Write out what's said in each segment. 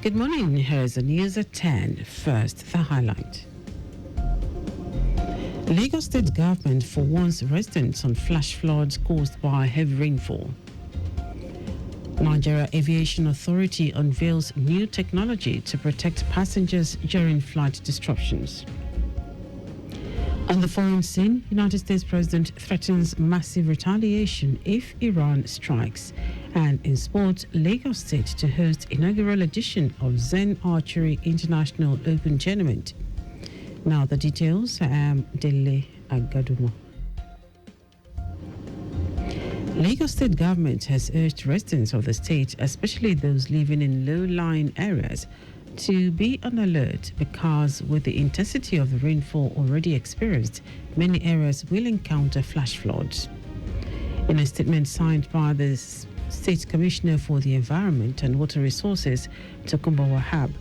Good morning. Here's the news at 10. First, the highlight. Lagos State government forewarns residents on flash floods caused by heavy rainfall. Nigeria Aviation Authority unveils new technology to protect passengers during flight disruptions. On the foreign scene, United States President threatens massive retaliation if Iran strikes. And in sports, Lagos State to host inaugural edition of Zen Archery International Open Tournament. Now the details. I am Dele Agadumo. Lagos State government has urged residents of the state, especially those living in low-lying areas, to be on alert because with the intensity of the rainfall already experienced, many areas will encounter flash floods. In a statement signed by the State Commissioner for the Environment and Water Resources, Tokunbo Wahab,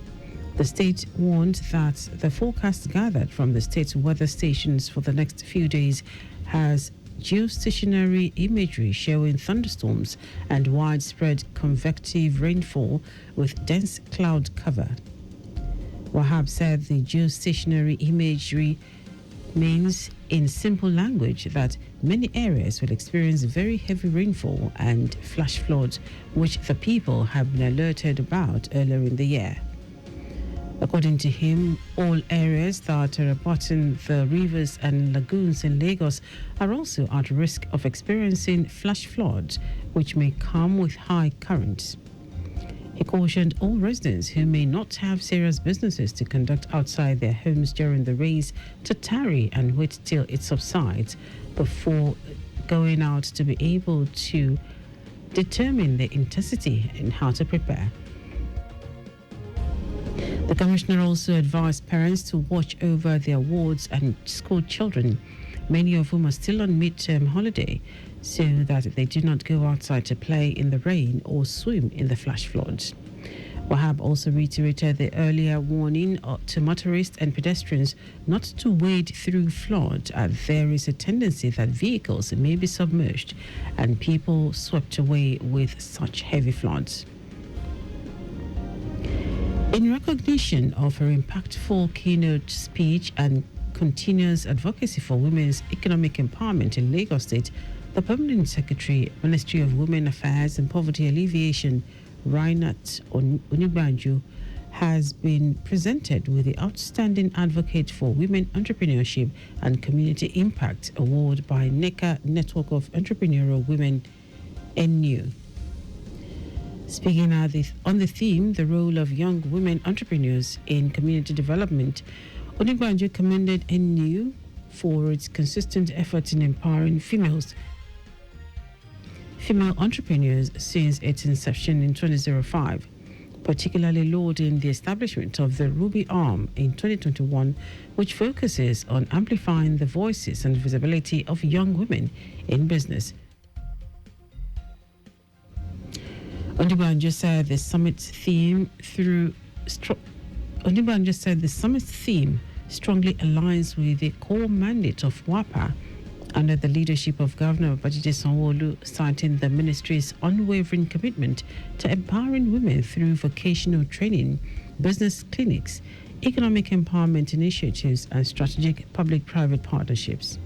the state warned that the forecast gathered from the state's weather stations for the next few days has geostationary imagery showing thunderstorms and widespread convective rainfall with dense cloud cover. Wahab said the geostationary imagery means in simple language that many areas will experience very heavy rainfall and flash floods, which the people have been alerted about earlier in the year. According to him, all areas that are abutting the rivers and lagoons in Lagos are also at risk of experiencing flash floods, which may come with high currents. He cautioned all residents who may not have serious businesses to conduct outside their homes during the rains to tarry and wait till it subsides before going out to be able to determine the intensity and how to prepare. The Commissioner also advised parents to watch over their wards and school children, many of whom are still on midterm holiday, so that they do not go outside to play in the rain or swim in the flash floods. Wahab also reiterated the earlier warning to motorists and pedestrians not to wade through floods, as there is a tendency that vehicles may be submerged and people swept away with such heavy floods. In recognition of her impactful keynote speech and continuous advocacy for women's economic empowerment in Lagos State, the Permanent Secretary, Ministry of Women Affairs and Poverty Alleviation, Reinat Onigbanjo, has been presented with the Outstanding Advocate for Women Entrepreneurship and Community Impact Award by NECA Network of Entrepreneurial Women, NU. Speaking on the theme, the role of young women entrepreneurs in community development, Onigbanjo commended NU for its consistent efforts in empowering female entrepreneurs since its inception in 2005, particularly lauding the establishment of the Ruby Arm in 2021, which focuses on amplifying the voices and visibility of young women in business. Onigbanjo said the summit's theme strongly aligns with the core mandate of WAPA under the leadership of Governor Babajide Sanwo-Olu, citing the ministry's unwavering commitment to empowering women through vocational training, business clinics, economic empowerment initiatives, and strategic public-private partnerships.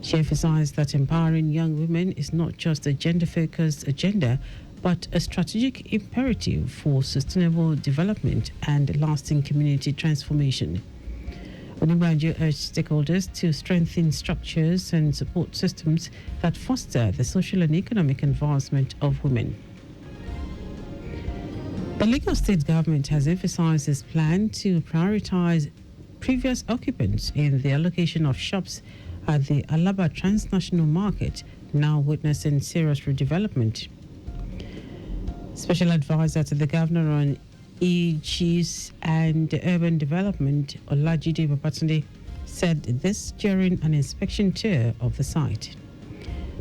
She emphasized that empowering young women is not just a gender-focused agenda, but a strategic imperative for sustainable development and lasting community transformation. Onigbanjo urged stakeholders to strengthen structures and support systems that foster the social and economic advancement of women. The Lagos State government has emphasized its plan to prioritize previous occupants in the allocation of shops at the Alaba transnational market, now witnessing serious redevelopment. Special advisor to the governor on EGs and urban development, Olajide Babatunde, said this during an inspection tour of the site.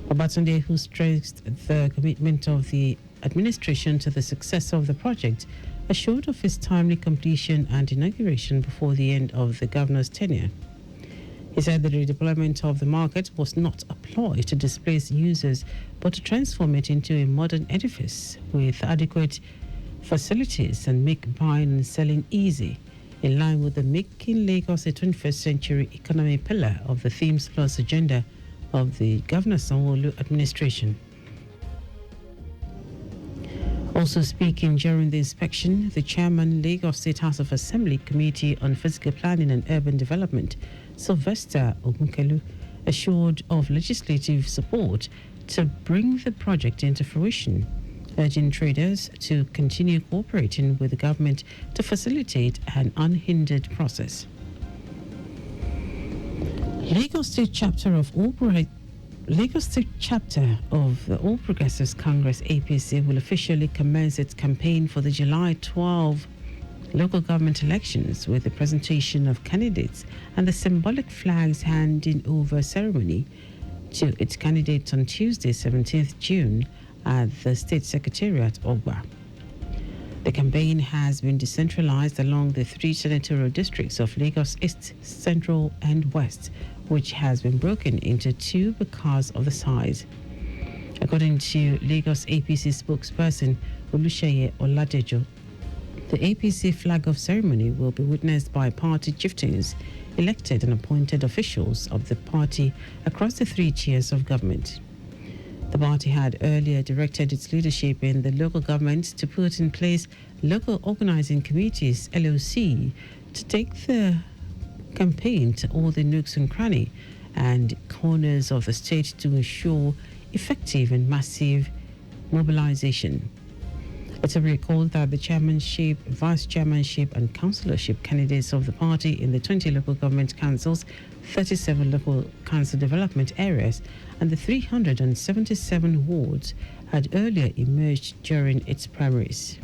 Babatunde, who stressed the commitment of the administration to the success of the project, assured of its timely completion and inauguration before the end of the governor's tenure. He said the redeployment of the market was not a ploy to displace users, but to transform it into a modern edifice with adequate facilities and make buying and selling easy, in line with the Making Lagos a 21st Century Economy pillar of the Themes Plus agenda of the Governor Sanwo-Olu administration. Also speaking during the inspection, the chairman, Lagos State House of Assembly Committee on Physical Planning and Urban Development, Sylvester Ogunkelu, assured of legislative support to bring the project into fruition, urging traders to continue cooperating with the government to facilitate an unhindered process. Lagos State chapter of the All Progressives Congress APC will officially commence its campaign for the July 12 local government elections with the presentation of candidates and the symbolic flags handing over ceremony to its candidates on Tuesday, 17th June at the State Secretariat, Ogba. The campaign has been decentralized along the three senatorial districts of Lagos East, Central, and West, which has been broken into two because of the size. According to Lagos APC spokesperson Oluseyi Oladejo, the APC flag-off ceremony will be witnessed by party chieftains, elected and appointed officials of the party across the three tiers of government. The party had earlier directed its leadership in the local government to put in place local organizing committees, LOC, to take the campaign to all the nooks and crannies and corners of the state to ensure effective and massive mobilization. It's recalled that the chairmanship, vice chairmanship, and councillorship candidates of the party in the 20 local government councils, 37 local council development areas, and the 377 wards had earlier emerged during its primaries.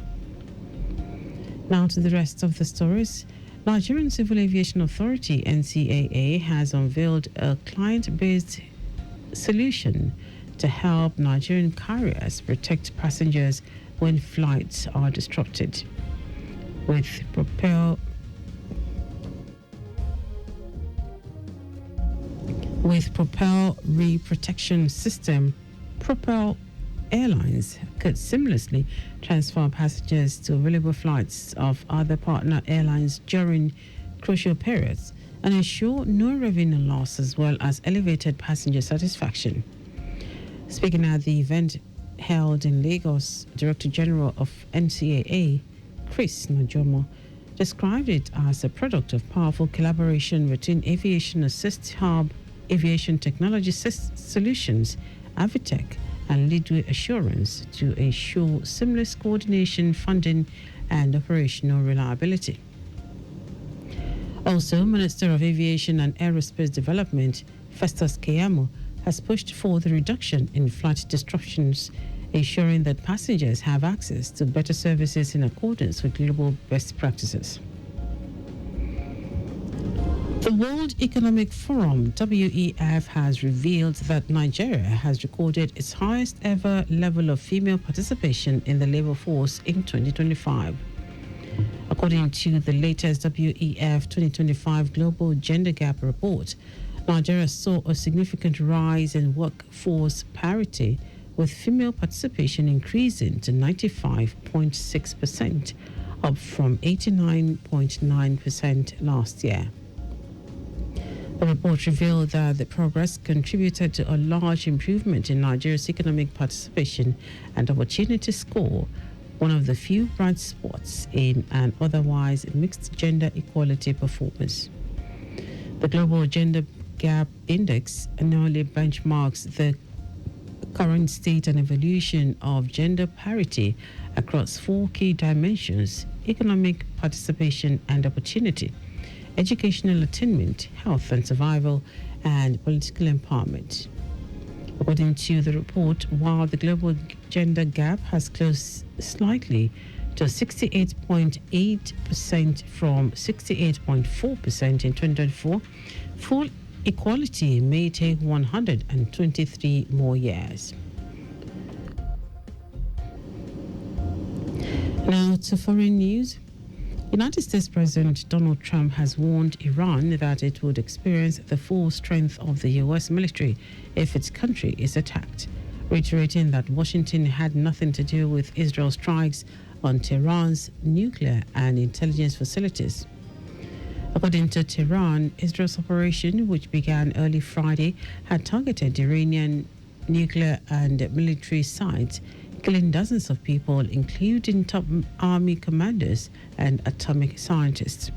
Now to the rest of the stories. Nigerian Civil Aviation Authority (NCAA) has unveiled a client-based solution to help Nigerian carriers protect passengers when flights are disrupted. With Propel Re-Protection System, Propel Airlines could seamlessly transfer passengers to available flights of other partner airlines during crucial periods and ensure no revenue loss as well as elevated passenger satisfaction. Speaking at the event held in Lagos, Director General of NCAA, Chris Najomo, described it as a product of powerful collaboration between Aviation Assist Hub, Aviation Technology Solutions, Avitech, and Leadway Assurance to ensure seamless coordination, funding, and operational reliability. Also, Minister of Aviation and Aerospace Development, Festus Keyamo, has pushed for the reduction in flight disruptions, ensuring that passengers have access to better services in accordance with global best practices. The World Economic Forum, WEF, has revealed that Nigeria has recorded its highest ever level of female participation in the labor force in 2025. According to the latest WEF 2025 Global Gender Gap Report, Nigeria saw a significant rise in workforce parity, with female participation increasing to 95.6%, up from 89.9% last year. The report revealed that the progress contributed to a large improvement in Nigeria's economic participation and opportunity score, one of the few bright spots in an otherwise mixed gender equality performance. The Global Gender Gap Index annually benchmarks the current state and evolution of gender parity across four key dimensions: economic participation and opportunity, educational attainment, health and survival, and political empowerment. According to the report, while the global gender gap has closed slightly to 68.8% from 68.4% in 2024, full equality may take 123 more years. Now to foreign news. United States President Donald Trump has warned Iran that it would experience the full strength of the U.S. military if its country is attacked, reiterating that Washington had nothing to do with Israel's strikes on Tehran's nuclear and intelligence facilities. According to Tehran, Israel's operation, which began early Friday, had targeted Iranian nuclear and military sites, killing dozens of people, including top army commanders and atomic scientists.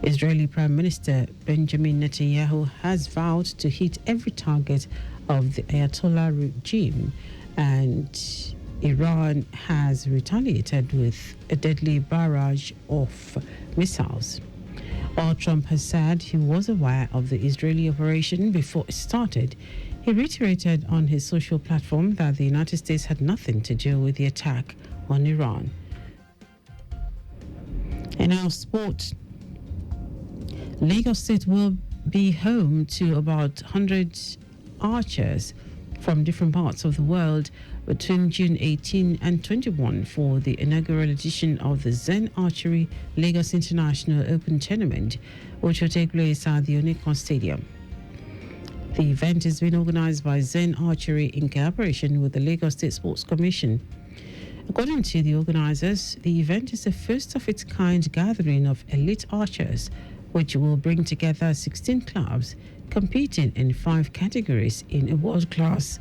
Israeli Prime Minister Benjamin Netanyahu has vowed to hit every target of the Ayatollah regime, and Iran has retaliated with a deadly barrage of missiles. While Trump has said he was aware of the Israeli operation before it started, he reiterated on his social platform that the United States had nothing to do with the attack on Iran. In our sport, Lagos State will be home to about 100 archers from different parts of the world between June 18 and 21 for the inaugural edition of the Zen Archery Lagos International Open Tournament, which will take place at the Onikon Stadium. The event is being organized by Zen Archery in collaboration with the Lagos State Sports Commission. According to the organizers, the event is the first of its kind gathering of elite archers, which will bring together 16 clubs competing in 5 categories in a world-class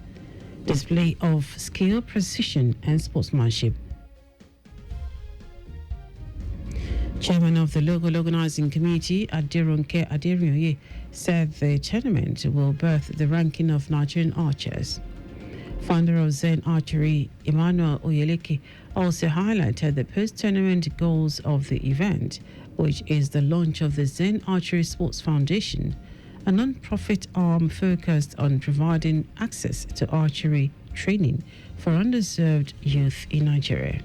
display of skill, precision, and sportsmanship. Chairman of the local organizing committee, Aderonke Aderioye, said the tournament will birth the ranking of Nigerian archers. Founder of Zen Archery, Emmanuel Oyeleke, also highlighted the post-tournament goals of the event, which is the launch of the Zen Archery Sports Foundation, a non-profit arm focused on providing access to archery training for underserved youth in Nigeria.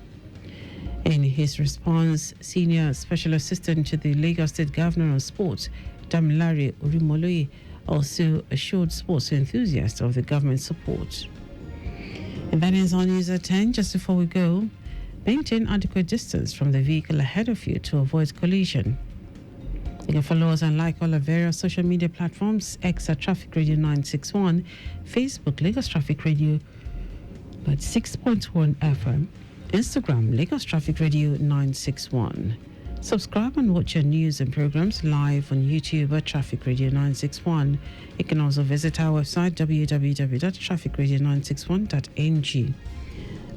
In his response, Senior Special Assistant to the Lagos State Governor of Sports, Damilare Orimoloye, also assured sports enthusiasts of the government's support. And that is our news at 10. Just before we go, maintain adequate distance from the vehicle ahead of you to avoid collision. You can follow us and like all our various social media platforms: X at Traffic Radio 961, Facebook Lagos Traffic Radio 96.1 FM, Instagram Lagos Traffic Radio 961. Subscribe and watch our news and programs live on YouTube at Traffic Radio 961. You can also visit our website www.trafficradio961.ng.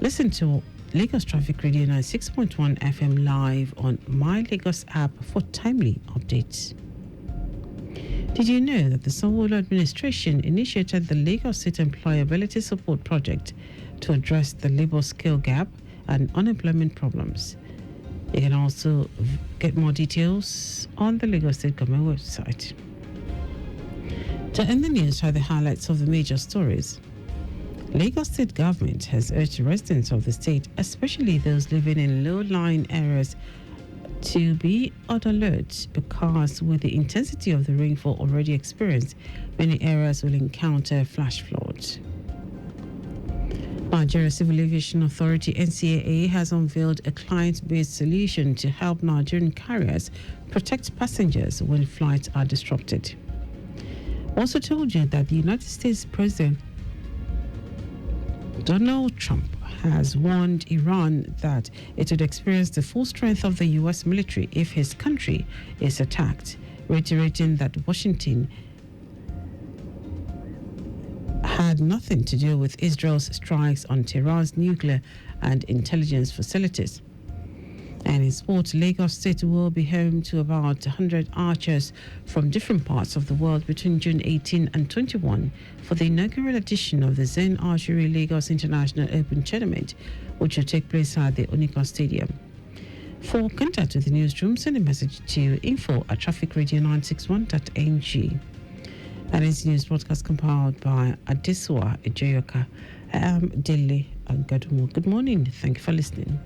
Listen to Lagos Traffic Radio 96.1 FM live on My Lagos app for timely updates. Did you know that the Sanwo-Olu administration initiated the Lagos State Employability Support Project to address the labor skill gap and unemployment problems? You can also get more details on the Lagos State Government website. To end the news, try the highlights of the major stories. Lagos State Government has urged residents of the state, especially those living in low-lying areas, to be on alert because with the intensity of the rainfall already experienced, many areas will encounter flash floods. Nigeria Civil Aviation Authority (NCAA) has unveiled a client-based solution to help Nigerian carriers protect passengers when flights are disrupted. Also told you that the United States President Donald Trump has warned Iran that it would experience the full strength of the U.S. military if his country is attacked, reiterating that Washington had nothing to do with Israel's strikes on Tehran's nuclear and intelligence facilities. And in sport, Lagos State will be home to about 100 archers from different parts of the world between June 18 and 21 for the inaugural edition of the Zen Archery Lagos International Open Tournament, which will take place at the Onikon Stadium. For contact with the newsroom, send a message to info@trafficradio961.ng. That is the news broadcast compiled by Adesua Ejoyoka. I am Dele Agadumo. Good morning. Thank you for listening.